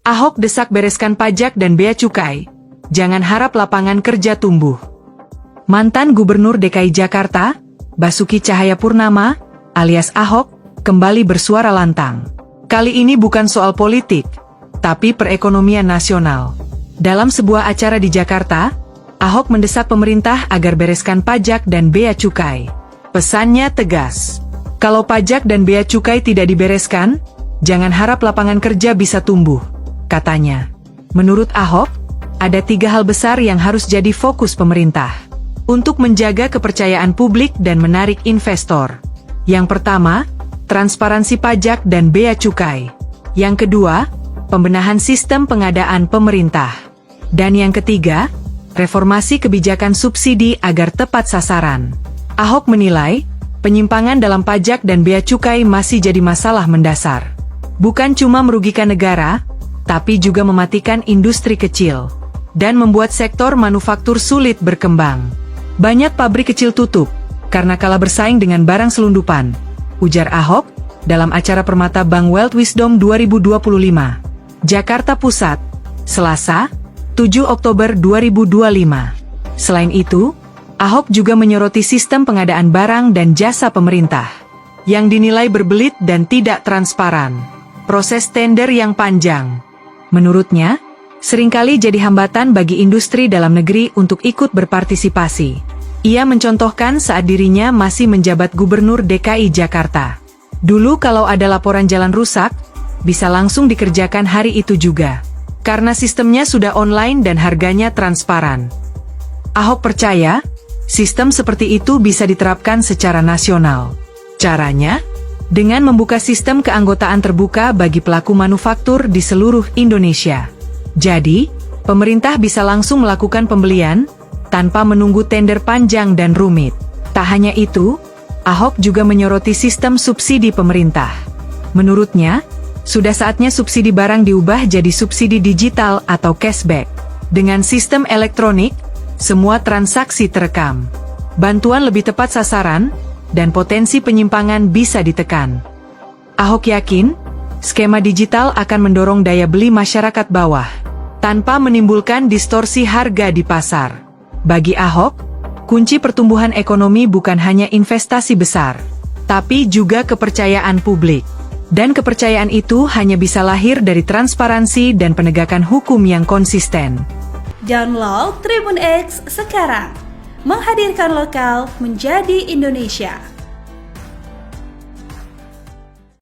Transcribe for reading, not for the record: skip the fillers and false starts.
Ahok desak bereskan pajak dan bea cukai. Jangan harap lapangan kerja tumbuh. Mantan Gubernur DKI Jakarta, Basuki Cahayapurnama, alias Ahok, kembali bersuara lantang. Kali ini bukan soal politik, tapi perekonomian nasional. Dalam sebuah acara di Jakarta, Ahok mendesak pemerintah agar bereskan pajak dan bea cukai. Pesannya tegas. Kalau pajak dan bea cukai tidak dibereskan, jangan harap lapangan kerja bisa tumbuh, katanya. Menurut Ahok, ada 3 hal besar yang harus jadi fokus pemerintah untuk menjaga kepercayaan publik dan menarik investor. Yang pertama, transparansi pajak dan bea cukai. Yang kedua, pembenahan sistem pengadaan pemerintah. Dan yang ketiga, reformasi kebijakan subsidi agar tepat sasaran. Ahok menilai, penyimpangan dalam pajak dan bea cukai masih jadi masalah mendasar. Bukan cuma merugikan negara, tapi juga mematikan industri kecil dan membuat sektor manufaktur sulit berkembang. Banyak pabrik kecil tutup karena kalah bersaing dengan barang selundupan, ujar Ahok dalam acara Permata Bank Wealth Wisdom 2025. Jakarta Pusat, Selasa, 7 Oktober 2025. Selain itu, Ahok juga menyoroti sistem pengadaan barang dan jasa pemerintah yang dinilai berbelit dan tidak transparan. Proses tender yang panjang, menurutnya, seringkali jadi hambatan bagi industri dalam negeri untuk ikut berpartisipasi. Ia mencontohkan saat dirinya masih menjabat Gubernur DKI Jakarta. Dulu kalau ada laporan jalan rusak, bisa langsung dikerjakan hari itu juga. Karena sistemnya sudah online dan harganya transparan. Ahok percaya, sistem seperti itu bisa diterapkan secara nasional. Caranya, dengan membuka sistem keanggotaan terbuka bagi pelaku manufaktur di seluruh Indonesia. Jadi, pemerintah bisa langsung melakukan pembelian, tanpa menunggu tender panjang dan rumit. Tak hanya itu, Ahok juga menyoroti sistem subsidi pemerintah. Menurutnya, sudah saatnya subsidi barang diubah jadi subsidi digital atau cashback. Dengan sistem elektronik, semua transaksi terekam. Bantuan lebih tepat sasaran, dan potensi penyimpangan bisa ditekan. Ahok yakin, skema digital akan mendorong daya beli masyarakat bawah, tanpa menimbulkan distorsi harga di pasar. Bagi Ahok, kunci pertumbuhan ekonomi bukan hanya investasi besar, tapi juga kepercayaan publik. Dan kepercayaan itu hanya bisa lahir dari transparansi dan penegakan hukum yang konsisten. Download Tribun X sekarang, menghadirkan lokal menjadi Indonesia.